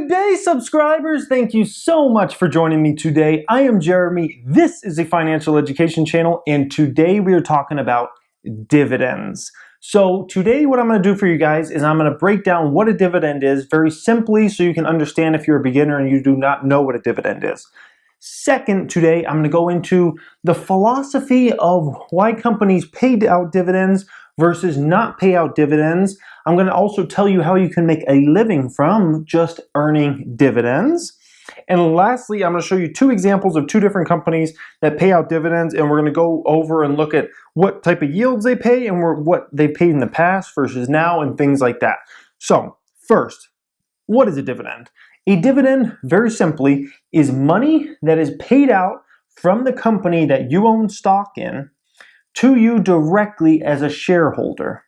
Good day, subscribers. Thank you so much for joining me today. I am Jeremy. This is a financial education channel, and today we are talking about dividends. So today what I'm going to do for you guys is I'm going to break down what a dividend is very simply so you can understand if you're a beginner and you do not know what a dividend is. Second, today I'm going to go into the philosophy of why companies pay out dividends versus not pay out dividends. I'm going to also tell you how you can make a living from just earning dividends. And lastly, I'm going to show you two examples of two different companies that pay out dividends, and we're going to go over and look at what type of yields they pay and what they paid in the past versus now and things like that. So first, what is a dividend? A dividend, very simply, is money that is paid out from the company that you own stock in to you directly as a shareholder.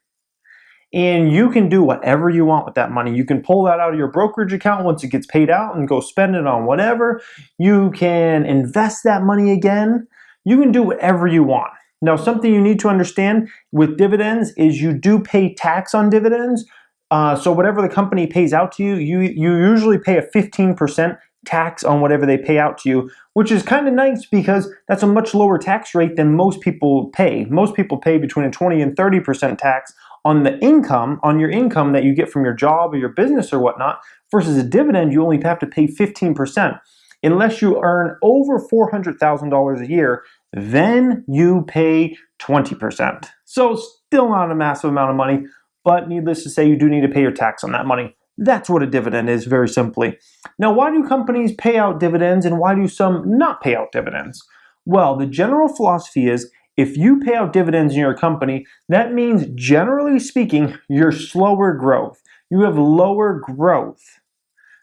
And you can do whatever you want with that money. You can pull that out of your brokerage account once it gets paid out and go spend it on whatever. You can invest that money again. You can do whatever you want. Now, something you need to understand with dividends is you do pay tax on dividends. So whatever the company pays out to you, you usually pay a 15% tax on whatever they pay out to you, which is kind of nice because that's a much lower tax rate than most people pay. Most people pay between a 20 and 30% tax on the income, on your income that you get from your job or your business or whatnot, versus a dividend, you only have to pay 15%. Unless you earn over $400,000 a year, then you pay 20%. So still not a massive amount of money, but needless to say, you do need to pay your tax on that money. That's what a dividend is, very simply. Now, why do companies pay out dividends and why do some not pay out dividends? Well, the general philosophy is if you pay out dividends in your company, that means, generally speaking, you're slower growth. You have lower growth.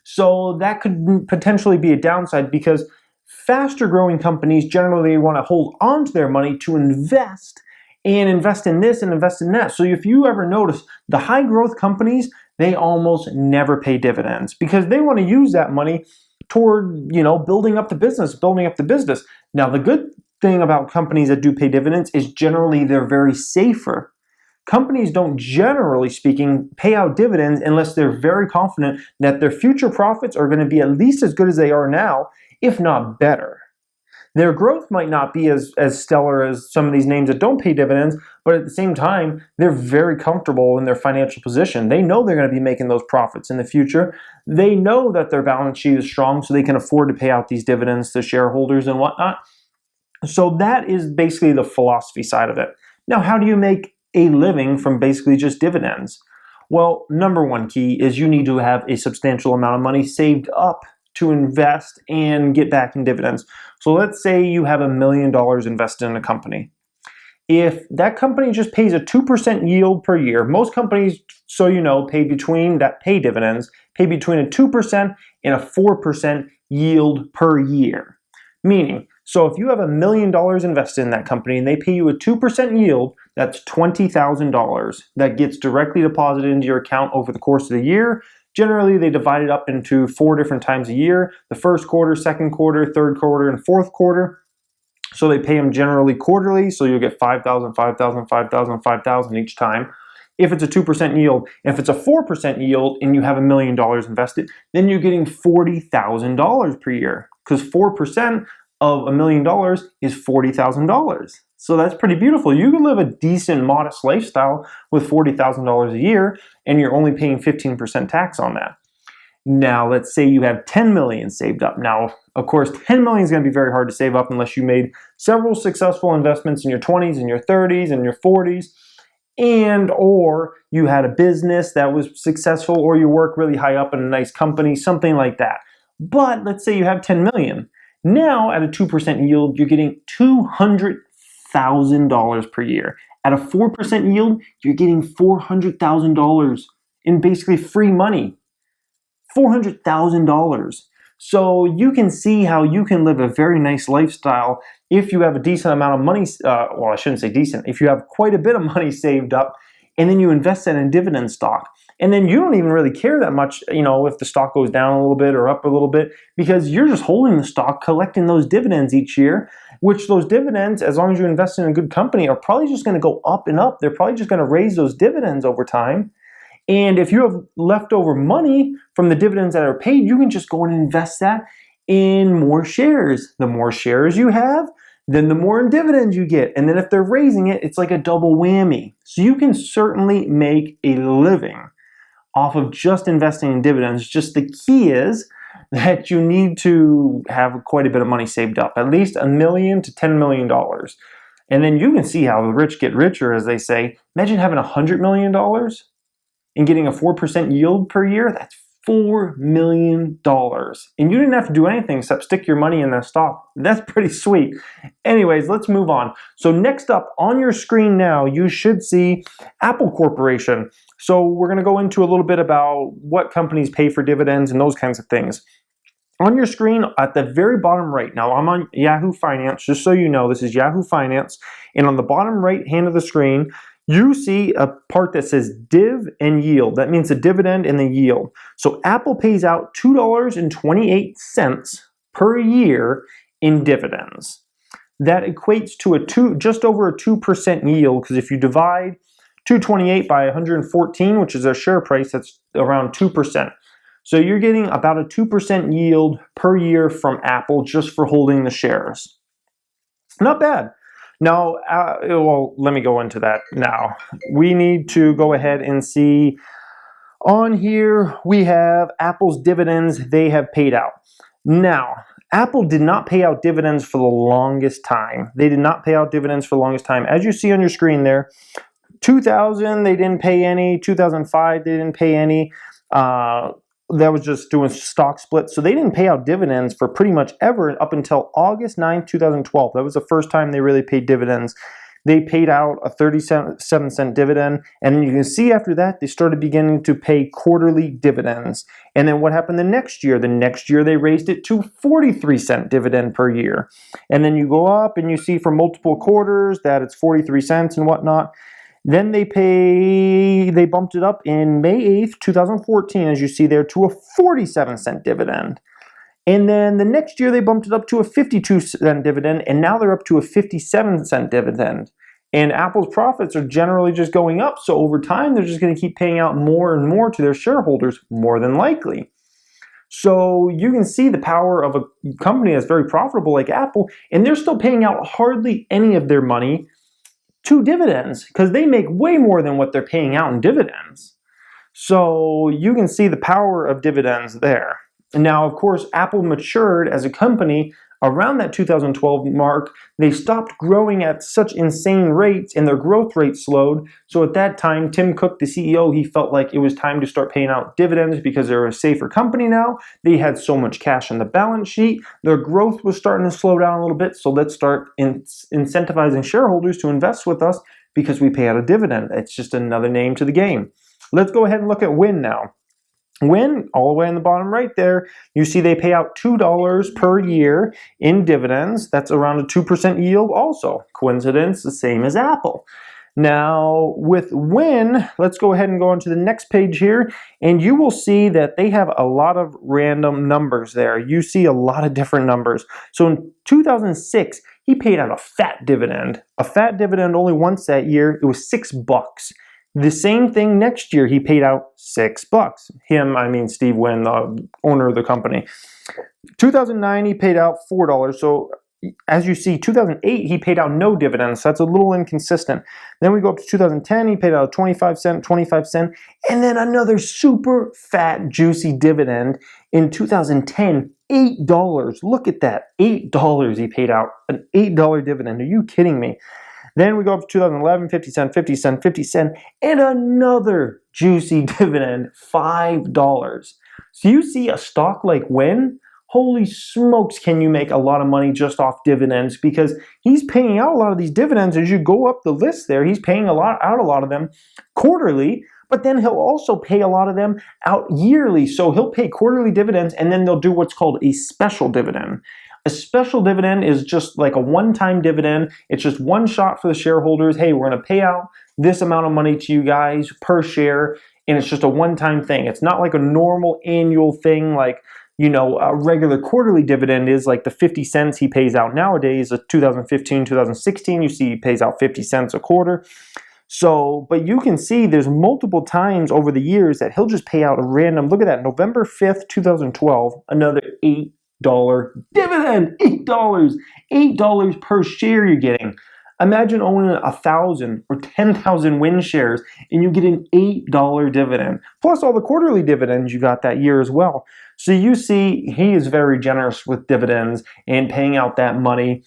So that could potentially be a downside because faster growing companies generally want to hold on to their money to invest in this and invest in that. So if you ever notice, the high growth companies, they almost never pay dividends because they want to use that money toward, building up the business. Now, the good thing about companies that do pay dividends is generally they're very safer. Companies don't, generally speaking, pay out dividends unless they're very confident that their future profits are going to be at least as good as they are now, if not better. Their growth might not be as stellar as some of these names that don't pay dividends, but at the same time, they're very comfortable in their financial position. They know they're going to be making those profits in the future. They know that their balance sheet is strong, so they can afford to pay out these dividends to shareholders and whatnot. So that is basically the philosophy side of it. Now, how do you make a living from basically just dividends? Well, number one key is you need to have a substantial amount of money saved up to invest and get back in dividends. So let's say you have $1 million invested in a company. If that company just pays a 2% yield per year, most companies, so you know, pay between a 2% and a 4% yield per year. Meaning, so if you have $1 million invested in that company and they pay you a 2% yield, that's $20,000 that gets directly deposited into your account over the course of the year. Generally, they divide it up into 4 different times a year: the first quarter, second quarter, third quarter, and fourth quarter. So they pay them generally quarterly, so you'll get $5,000, $5,000, $5,000, $5,000 each time. If it's a 2% yield, if it's a 4% yield and you have $1 million invested, then you're getting $40,000 per year because 4% of $1 million is $40,000. So that's pretty beautiful. You can live a decent, modest lifestyle with $40,000 a year, and you're only paying 15% tax on that. Now, let's say you have $10 million saved up. Now, of course, $10 million is going to be very hard to save up unless you made several successful investments in your 20s, and your 30s, and your 40s, or you had a business that was successful, or you work really high up in a nice company, something like that. But let's say you have $10 million. Now, at a 2% yield, you're getting $200,000 per year. At a 4% yield, you're getting $400,000 in basically free money. $400,000. So you can see how you can live a very nice lifestyle if you have a decent amount of money, well, I shouldn't say decent, if you have quite a bit of money saved up, and then you invest that in dividend stock. And then you don't even really care that much, if the stock goes down a little bit or up a little bit, because you're just holding the stock, collecting those dividends each year, which those dividends, as long as you invest in a good company, are probably just going to go up and up. They're probably just going to raise those dividends over time. And if you have leftover money from the dividends that are paid, you can just go and invest that in more shares. The more shares you have, then the more in dividends you get. And then if they're raising it, it's like a double whammy. So you can certainly make a living off of just investing in dividends. Just the key is that you need to have quite a bit of money saved up, at least $1 million to $10 million. And then you can see how the rich get richer, as they say. Imagine having $100 million and getting a 4% yield per year. That's $4 million. And you didn't have to do anything except stick your money in that stock. That's pretty sweet. Anyways, let's move on. So next up on your screen now, you should see Apple Corporation. So we're going to go into a little bit about what companies pay for dividends and those kinds of things. On your screen at the very bottom right, now I'm on Yahoo Finance, just so you know, this is Yahoo Finance. And on the bottom right hand of the screen, you see a part that says div and yield. That means the dividend and the yield. So Apple pays out $2.28 per year in dividends. That equates to just over a 2% yield, because if you divide 228 by 114, which is their share price, that's around 2%. So you're getting about a 2% yield per year from Apple just for holding the shares. Not bad. Now, well, let me go into that now. We need to go ahead and see on here, we have Apple's dividends they have paid out. Now, Apple did not pay out dividends for the longest time. They did not pay out dividends for the longest time. As you see on your screen there, 2000, they didn't pay any. 2005, they didn't pay any. That was just doing stock splits. So they didn't pay out dividends for pretty much ever up until August 9th, 2012. That was the first time they really paid dividends. They paid out a 37-cent dividend. And you can see after that, they started beginning to pay quarterly dividends. And then what happened the next year? The next year, they raised it to 43-cent dividend per year. And then you go up and you see for multiple quarters that it's 43 cents and whatnot. Then they bumped it up in May 8th, 2014, as you see there, to a 47-cent dividend. And then the next year they bumped it up to a 52-cent dividend, and now they're up to a 57-cent dividend. And Apple's profits are generally just going up, so over time they're just going to keep paying out more and more to their shareholders, more than likely. So you can see the power of a company that's very profitable like Apple, and they're still paying out hardly any of their money to dividends, because they make way more than what they're paying out in dividends. So you can see the power of dividends there. Now, of course, Apple matured as a company around that 2012 mark. They stopped growing at such insane rates and their growth rate slowed. So at that time, Tim Cook, the CEO, he felt like it was time to start paying out dividends because they're a safer company now. They had so much cash on the balance sheet. Their growth was starting to slow down a little bit. So let's start incentivizing shareholders to invest with us because we pay out a dividend. It's just another name to the game. Let's go ahead and look at Win now. Win, all the way on the bottom right there, you see they pay out $2 per year in dividends. That's around a 2% yield also. Coincidence, the same as Apple. Now, with Win, let's go ahead and go on to the next page here, and you will see that they have a lot of random numbers there. You see a lot of different numbers. So in 2006, he paid out a fat dividend. A fat dividend only once that year. It was $6. The same thing next year, he paid out $6. Him, I mean Steve Wynn, the owner of the company. 2009, he paid out $4. So as you see, 2008, he paid out no dividends. So that's a little inconsistent. Then we go up to 2010, he paid out 25 cent, and then another super fat, juicy dividend in 2010, $8. Look at that, $8 he paid out, an $8 dividend. Are you kidding me? Then we go up to 2011, 50 cent, and another juicy dividend, $5. So you see a stock like Win, holy smokes, can you make a lot of money just off dividends, because he's paying out a lot of these dividends. As you go up the list there, he's paying out a lot of them quarterly, but then he'll also pay a lot of them out yearly. So he'll pay quarterly dividends, and then they'll do what's called a special dividend. A special dividend is just like a one-time dividend. It's just one shot for the shareholders. Hey, we're going to pay out this amount of money to you guys per share, and it's just a one-time thing. It's not like a normal annual thing like, you know, a regular quarterly dividend is, like the 50 cents he pays out nowadays. 2015, 2016, you see he pays out 50 cents a quarter. So, but you can see there's multiple times over the years that he'll just pay out a random, look at that, November 5th, 2012, another $8 dividend, $8 per share you're getting. Imagine owning 1,000 or 10,000 win shares and you get an $8 dividend, plus all the quarterly dividends you got that year as well. So you see, he is very generous with dividends and paying out that money.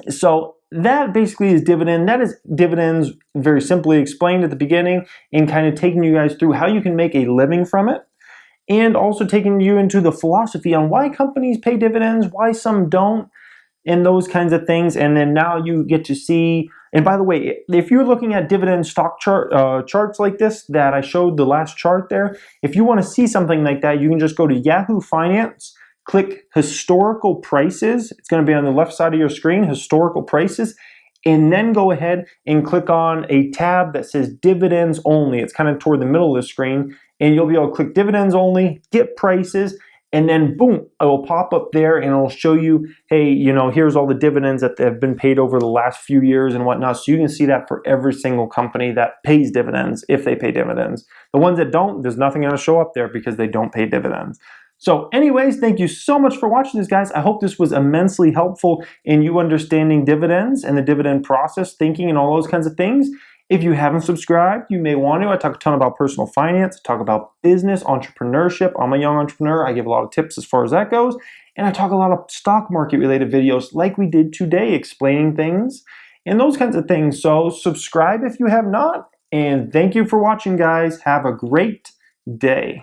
So that basically is dividend. That is dividends very simply explained at the beginning and kind of taking you guys through how you can make a living from it, and also taking you into the philosophy on why companies pay dividends, why some don't, and those kinds of things. And then now you get to see, and by the way, if you're looking at dividend stock charts like this that I showed the last chart there, if you want to see something like that, you can just go to Yahoo Finance, click historical prices. It's going to be on the left side of your screen, historical prices, and then go ahead and click on a tab that says dividends only. It's kind of toward the middle of the screen, and you'll be able to click dividends only, get prices, and then boom, it will pop up there and it'll show you, hey, you know, here's all the dividends that have been paid over the last few years and whatnot. So you can see that for every single company that pays dividends, if they pay dividends. The ones that don't, there's nothing going to show up there because they don't pay dividends. So anyways, thank you so much for watching this, guys. I hope this was immensely helpful in you understanding dividends and the dividend process, thinking, and all those kinds of things. If you haven't subscribed, you may want to. I talk a ton about personal finance, I talk about business, entrepreneurship. I'm a young entrepreneur. I give a lot of tips as far as that goes. And I talk a lot of stock market related videos like we did today, explaining things and those kinds of things. So subscribe if you have not. And thank you for watching, guys. Have a great day.